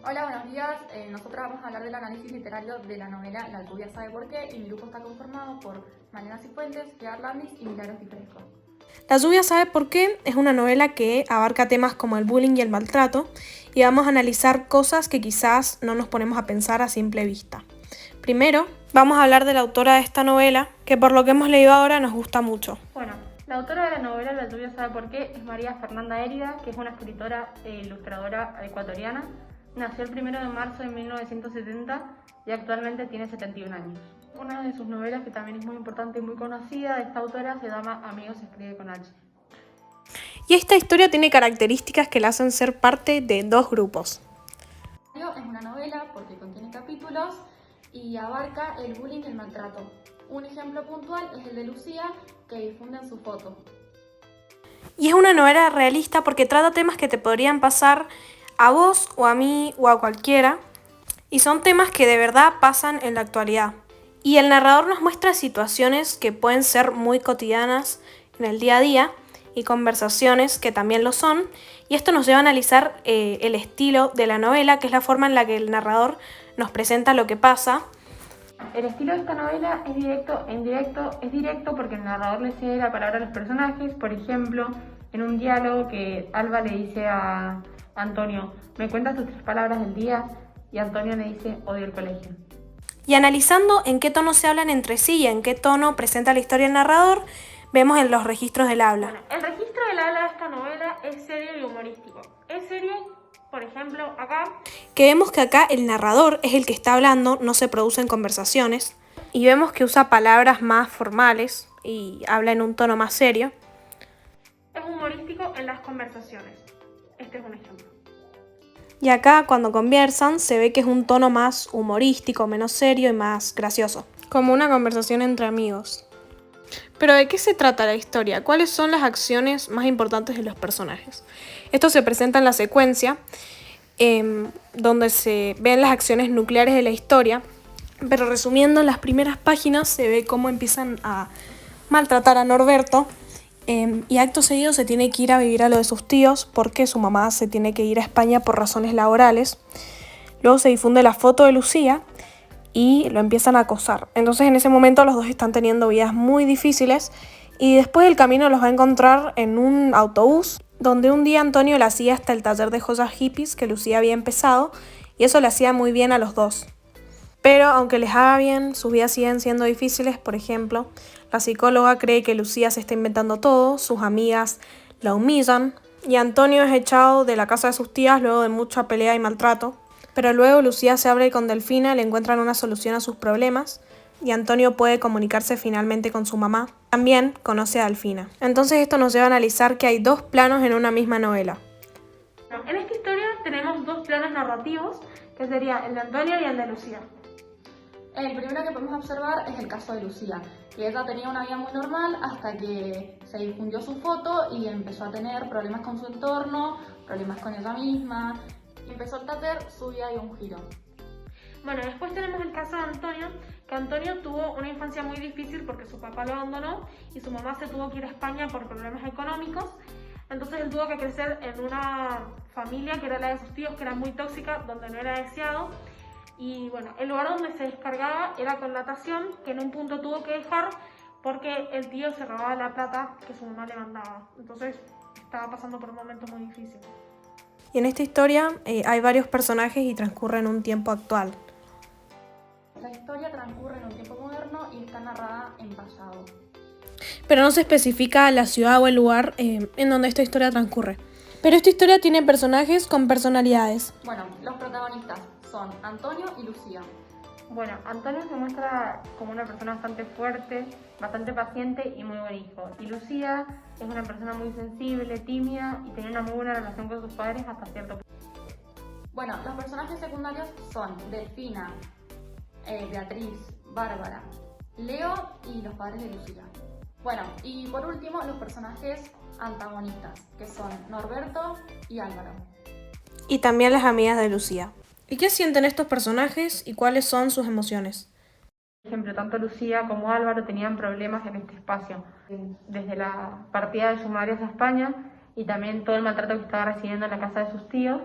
Hola, buenos días. Nosotros vamos a hablar del análisis literario de la novela La lluvia sabe por qué, y mi grupo está conformado por Malena Cifuentes, Gerard Landis y Milagros Di Fresco. La lluvia sabe por qué es una novela que abarca temas como el bullying y el maltrato, y vamos a analizar cosas que quizás no nos ponemos a pensar a simple vista. Primero, vamos a hablar de la autora de esta novela, que por lo que hemos leído ahora nos gusta mucho. Bueno, la autora de la novela La lluvia sabe por qué es María Fernanda Érida, que es una escritora e ilustradora ecuatoriana. Nació el 1 de marzo de 1970 y actualmente tiene 71 años. Una de sus novelas, que también es muy importante y muy conocida de esta autora, se llama Amigos se escribe con H. Y esta historia tiene características que la hacen ser parte de dos grupos. Es una novela porque contiene capítulos y abarca el bullying y el maltrato. Un ejemplo puntual es el de Lucía, que difunde en su foto. Y es una novela realista porque trata temas que te podrían pasar a vos o a mí o a cualquiera, y son temas que de verdad pasan en la actualidad. Y el narrador nos muestra situaciones que pueden ser muy cotidianas en el día a día y conversaciones que también lo son, y esto nos lleva a analizar el estilo de la novela, que es la forma en la que el narrador nos presenta lo que pasa. El estilo de esta novela es directo porque el narrador le cede la palabra a los personajes. Por ejemplo, en un diálogo que Alba le dice a Antonio: ¿me cuentas tus 3 palabras del día? Y Antonio le dice: odio el colegio. Y analizando en qué tono se hablan entre sí y en qué tono presenta la historia el narrador, vemos en los registros del habla. Bueno, el registro del habla de esta novela es serio y humorístico. Es serio, por ejemplo, acá, Que vemos que acá el narrador es el que está hablando, no se producen conversaciones, y vemos que usa palabras más formales y habla en un tono más serio. es humorístico en las conversaciones. Este es un ejemplo. Y acá cuando conversan se ve que es un tono más humorístico, menos serio y más gracioso. Como una conversación entre amigos. Pero ¿de qué se trata la historia? ¿Cuáles son las acciones más importantes de los personajes? Esto se presenta en la secuencia, donde se ven las acciones nucleares de la historia, pero resumiendo, en las primeras páginas se ve cómo empiezan a maltratar a Norberto, y acto seguido se tiene que ir a vivir a lo de sus tíos porque su mamá se tiene que ir a España por razones laborales. Luego se difunde la foto de Lucía y lo empiezan a acosar. Entonces en ese momento los dos están teniendo vidas muy difíciles, y después del camino los va a encontrar en un autobús donde un día Antonio la hacía hasta el taller de joyas hippies que Lucía había empezado, y eso le hacía muy bien a los dos. Pero aunque les haga bien, sus vidas siguen siendo difíciles. Por ejemplo, la psicóloga cree que Lucía se está inventando todo, sus amigas la humillan, y Antonio es echado de la casa de sus tías luego de mucha pelea y maltrato. Pero luego Lucía se abre con Delfina, le encuentran una solución a sus problemas, y Antonio puede comunicarse finalmente con su mamá. También conoce a Delfina. Entonces esto nos lleva a analizar que hay dos planos en una misma novela. En esta historia tenemos 2 planos narrativos, que sería el de Antonio y el de Lucía. El primero que podemos observar es el caso de Lucía, que ella tenía una vida muy normal hasta que se difundió su foto y empezó a tener problemas con su entorno, problemas con ella misma, y empezó a tener su vida de un giro. Bueno, después tenemos el caso de Antonio, que Antonio tuvo una infancia muy difícil porque su papá lo abandonó y su mamá se tuvo que ir a España por problemas económicos. Entonces él tuvo que crecer en una familia que era la de sus tíos, que era muy tóxica, donde no era deseado. Y bueno, el lugar donde se descargaba era con natación, que en un punto tuvo que dejar porque el tío se robaba la plata que su mamá le mandaba. Entonces estaba pasando por un momento muy difícil. Y en esta historia hay varios personajes y transcurre en un tiempo actual. La historia transcurre en un tiempo moderno y está narrada en pasado. Pero no se especifica la ciudad o el lugar en donde esta historia transcurre. Pero esta historia tiene personajes con personalidades. Bueno, los protagonistas son Antonio y Lucía. Bueno, Antonio se muestra como una persona bastante fuerte, bastante paciente y muy buen hijo. Y Lucía es una persona muy sensible, tímida y tenía una muy buena relación con sus padres hasta cierto punto. Bueno, los personajes secundarios son Delfina, Beatriz, Bárbara, Leo y los padres de Lucía. Bueno, y por último los personajes antagonistas, que son Norberto y Álvaro. Y también las amigas de Lucía. ¿Y qué sienten estos personajes y cuáles son sus emociones? Por ejemplo, tanto Lucía como Álvaro tenían problemas en este espacio, desde la partida de su madre a España y también todo el maltrato que estaba recibiendo en la casa de sus tíos.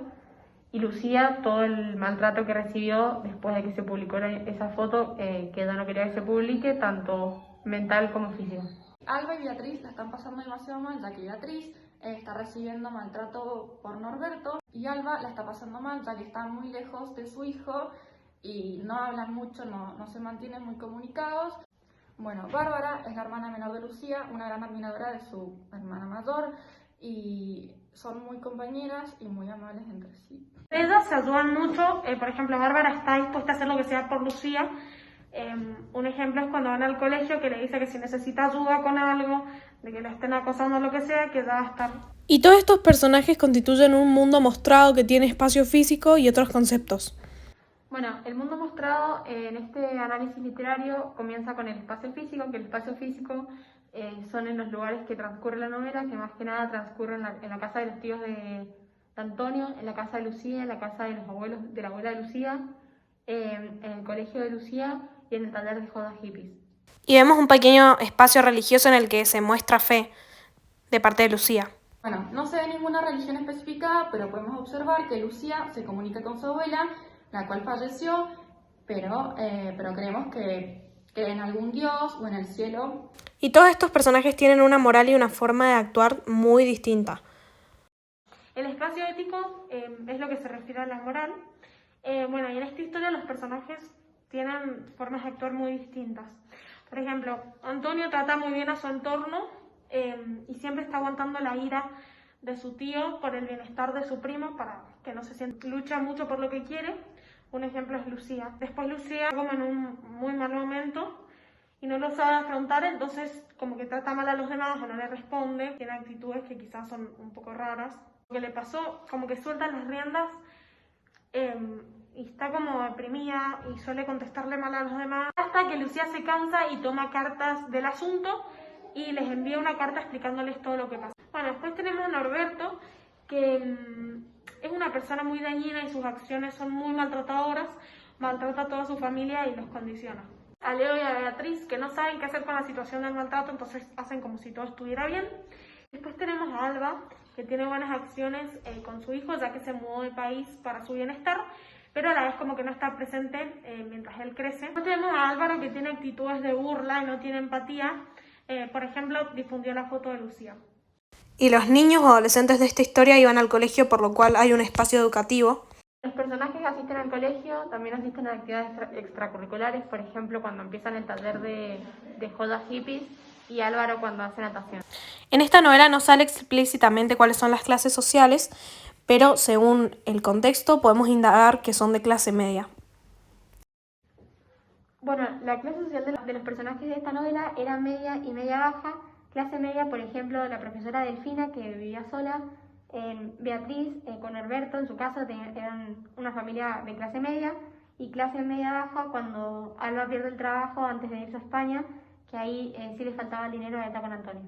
Y Lucía, todo el maltrato que recibió después de que se publicó esa foto, que ella no quería que se publique, tanto mental como físico. Alba y Beatriz la están pasando demasiado mal, ya que Beatriz está recibiendo maltrato por Norberto y Alba la está pasando mal, ya que está muy lejos de su hijo y no hablan mucho, no se mantienen muy comunicados. Bueno, Bárbara es la hermana menor de Lucía, una gran admiradora de su hermana mayor y son muy compañeras y muy amables entre sí. Ellas se ayudan mucho, por ejemplo, Bárbara está dispuesta a hacer lo que sea por Lucía. Un ejemplo es cuando van al colegio, que le dice que si necesita ayuda con algo, de que la estén acosando o lo que sea, que ella va a estar. Y todos estos personajes constituyen un mundo mostrado que tiene espacio físico y otros conceptos. Bueno, el mundo mostrado en este análisis literario comienza con el espacio físico, que el espacio físico son en los lugares que transcurre la novela, que más que nada transcurre en la casa de los tíos de Antonio, en la casa de Lucía, en la casa de los abuelos, de la abuela de Lucía, en el colegio de Lucía y en el taller de jodas hippies. Y vemos un pequeño espacio religioso en el que se muestra fe de parte de Lucía. Bueno, no se ve ninguna religión especificada, pero podemos observar que Lucía se comunica con su abuela, la cual falleció, pero creemos que en algún dios o en el cielo. Y todos estos personajes tienen una moral y una forma de actuar muy distinta. El espacio ético es lo que se refiere a la moral. Bueno, y en esta historia los personajes tienen formas de actuar muy distintas. Por ejemplo, Antonio trata muy bien a su entorno y siempre está aguantando la ira de su tío por el bienestar de su primo para que no se sienta. Lucha mucho por lo que quiere. Un ejemplo es Lucía. Después Lucía como en un muy mal momento y no lo sabe afrontar, entonces como que trata mal a los demás o no le responde. Tiene actitudes que quizás son un poco raras. Lo que le pasó, como que suelta las riendas y está como deprimida y suele contestarle mal a los demás, hasta que Lucía se cansa y toma cartas del asunto y les envía una carta explicándoles todo lo que pasa. Bueno, después tenemos a Norberto, que es una persona muy dañina y sus acciones son muy maltratadoras, maltrata a toda su familia y los condiciona. A Leo y a Beatriz, que no saben qué hacer con la situación del maltrato, entonces hacen como si todo estuviera bien. Después tenemos a Alba, que tiene buenas acciones con su hijo, ya que se mudó de país para su bienestar, pero a la vez como que no está presente mientras él crece. Después tenemos a Álvaro, que tiene actitudes de burla y no tiene empatía. Por ejemplo, difundió la foto de Lucía. Y los niños o adolescentes de esta historia iban al colegio, por lo cual hay un espacio educativo. Los personajes asisten al colegio, también asisten a actividades extracurriculares, por ejemplo, cuando empiezan el taller de jodas hippies, y Álvaro cuando hace natación. En esta novela no sale explícitamente cuáles son las clases sociales, pero según el contexto podemos indagar que son de clase media. Bueno, la clase social de los personajes de esta novela era media y media baja. Clase media, por ejemplo, la profesora Delfina, que vivía sola, Beatriz con Norberto, en su caso, eran una familia de clase media, y clase media baja cuando Alba pierde el trabajo antes de irse a España, que ahí sí le faltaba el dinero de estar con Antonio.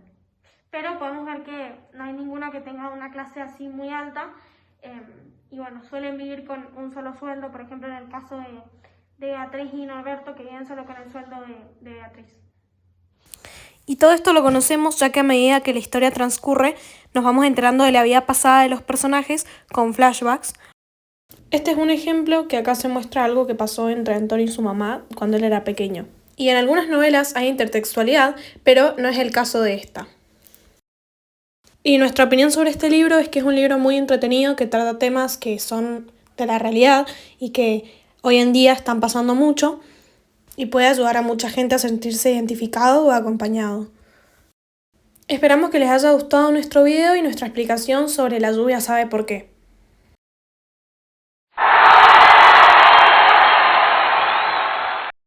Pero podemos ver que no hay ninguna que tenga una clase así muy alta, y bueno, suelen vivir con un solo sueldo, por ejemplo en el caso de Beatriz y Norberto, que viven solo con el sueldo de Beatriz. Y todo esto lo conocemos ya que a medida que la historia transcurre nos vamos enterando de la vida pasada de los personajes con flashbacks. Este es un ejemplo que acá se muestra algo que pasó entre Antonio y su mamá cuando él era pequeño. Y en algunas novelas hay intertextualidad, pero no es el caso de esta. Y nuestra opinión sobre este libro es que es un libro muy entretenido que trata temas que son de la realidad y que hoy en día están pasando mucho y puede ayudar a mucha gente a sentirse identificado o acompañado. Esperamos que les haya gustado nuestro video y nuestra explicación sobre La lluvia sabe por qué.